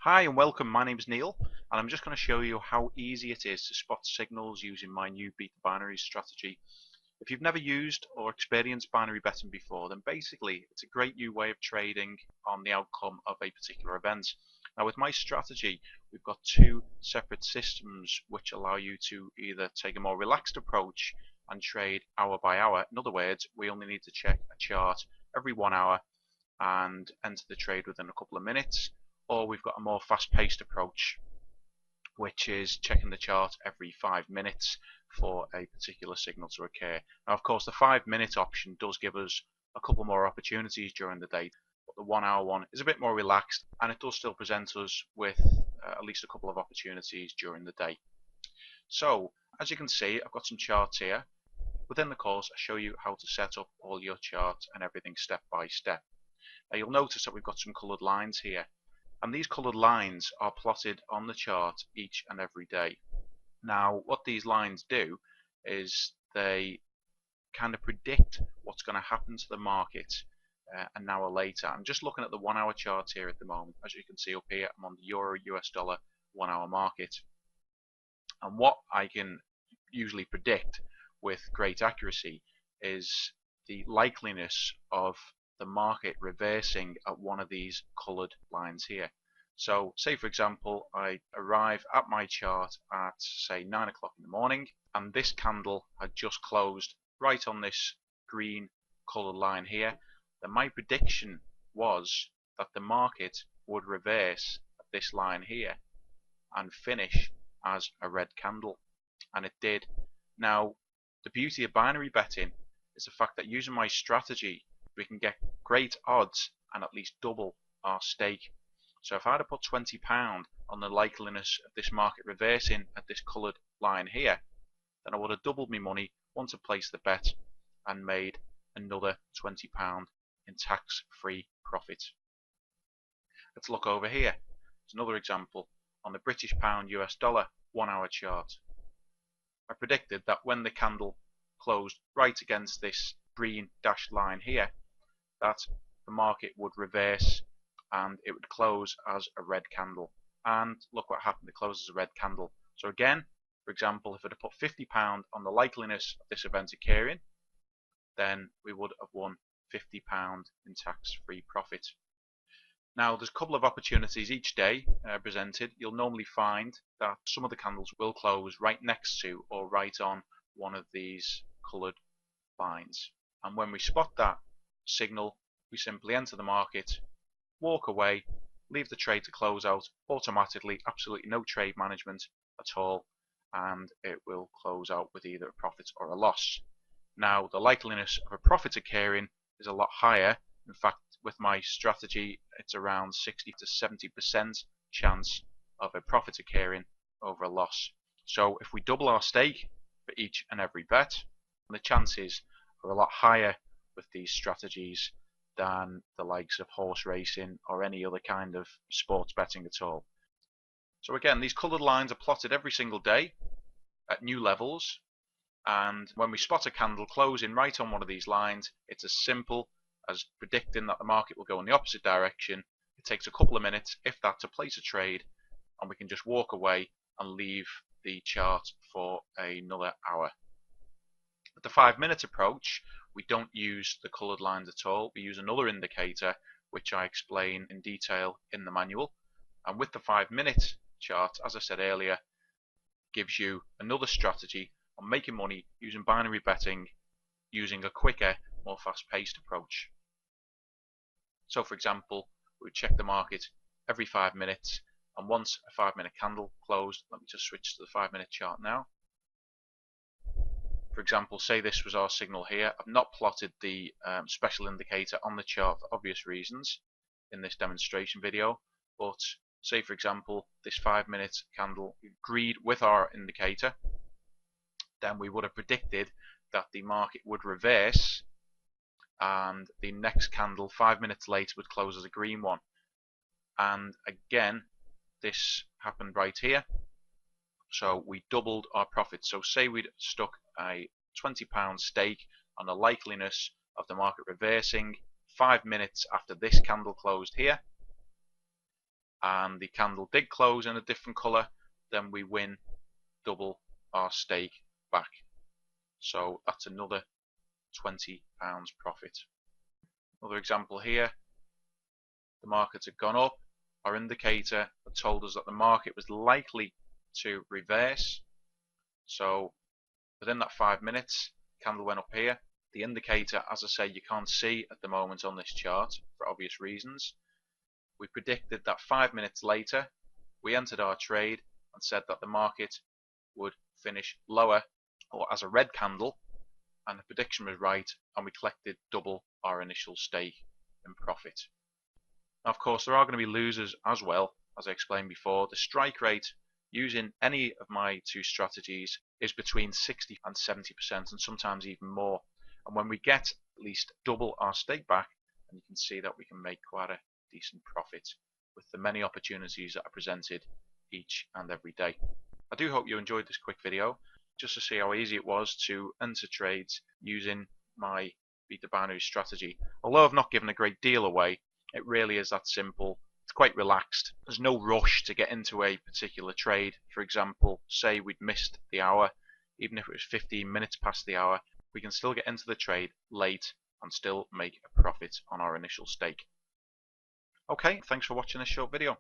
Hi and welcome, my name is Neil and I'm just going to show you how easy it is to spot signals using my new beta binary strategy. If you've never used or experienced binary betting before, then basically it's a great new way of trading on the outcome of a particular event. Now with my strategy, we've got two separate systems which allow you to either take a more relaxed approach and trade hour by hour. In other words, we only need to check a chart every 1 hour and enter the trade within a couple of minutes, or we've got a more fast-paced approach which is checking the chart every 5 minutes for a particular signal to occur. Now of course the 5 minute option does give us a couple more opportunities during the day, but the 1 hour one is a bit more relaxed and it does still present us with at least a couple of opportunities during the day. So as you can see, I've got some charts here. Within the course I show you how to set up all your charts and everything step by step. Now you'll notice that we've got some coloured lines here, and these coloured lines are plotted on the chart each and every day. Now what these lines do is they kind of predict what's going to happen to the market an hour later. I'm just looking at the 1 hour chart here at the moment. As you can see up here, I'm on the Euro US dollar 1 hour market, and what I can usually predict with great accuracy is the likeliness of the market reversing at one of these coloured lines here. So say for example I arrive at my chart at say 9 o'clock in the morning and this candle had just closed right on this green coloured line here, then my prediction was that the market would reverse at this line here and finish as a red candle, and it did. Now the beauty of binary betting is the fact that using my strategy we can get great odds and at least double our stake. So if I had to put £20 on the likeliness of this market reversing at this coloured line here, then I would have doubled my money once I placed the bet and made another £20 in tax-free profit. Let's look over here. It's another example on the British pound US dollar 1 hour chart. I predicted that when the candle closed right against this green dashed line here, that the market would reverse and it would close as a red candle. And look what happened, it closed as a red candle. So again, for example, if I'd have put £50 on the likeliness of this event occurring, then we would have won £50 in tax-free profit. Now there's a couple of opportunities each day presented. You'll normally find that some of the candles will close right next to or right on one of these coloured lines. And when we spot that signal, we simply enter the market, walk away, leave the trade to close out automatically, absolutely no trade management at all, and it will close out with either a profit or a loss. Now the likeliness of a profit occurring is a lot higher. In fact, with my strategy it's around 60 to 70% chance of a profit occurring over a loss. So if we double our stake for each and every bet, the chances are a lot higher with these strategies than the likes of horse racing or any other kind of sports betting at all. So again, these coloured lines are plotted every single day at new levels, and when we spot a candle closing right on one of these lines, it's as simple as predicting that the market will go in the opposite direction. It takes a couple of minutes, if that, to place a trade, and we can just walk away and leave the chart for another hour. With the 5 minute approach, we don't use the coloured lines at all. We use another indicator which I explain in detail in the manual, and with the 5 minute chart, as I said earlier, gives you another strategy on making money using binary betting using a quicker, more fast-paced approach. So for example, we would check the market every 5 minutes, and once a 5 minute candle closed, let me just switch to the 5 minute chart now. For example, say this was our signal here. I've not plotted the special indicator on the chart for obvious reasons in this demonstration video, but say for example this 5 minute candle agreed with our indicator, then we would have predicted that the market would reverse and the next candle 5 minutes later would close as a green one. And again, this happened right here, so we doubled our profit. So say we'd stuck a £20 stake on the likeliness of the market reversing 5 minutes after this candle closed here, and the candle did close in a different color, then we win double our stake back. So that's another £20 profit. Another example here, the markets had gone up. Our indicator had told us that the market was likely to reverse. So within that 5 minutes, candle went up here. The indicator, as I say, you can't see at the moment on this chart for obvious reasons. We predicted that 5 minutes later, we entered our trade and said that the market would finish lower or as a red candle, and the prediction was right, and we collected double our initial stake in profit. Now, of course, there are going to be losers as well. As I explained before, the strike rate using any of my two strategies is between 60 and 70%, and sometimes even more. And when we get at least double our stake back, and you can see that we can make quite a decent profit with the many opportunities that are presented each and every day. I do hope you enjoyed this quick video, just to see how easy it was to enter trades using my Beat the Binary strategy. Although I've not given a great deal away, it really is that simple. It's quite relaxed. There's no rush to get into a particular trade. For example, say we'd missed the hour, even if it was 15 minutes past the hour, we can still get into the trade late and still make a profit on our initial stake. Okay, thanks for watching this short video.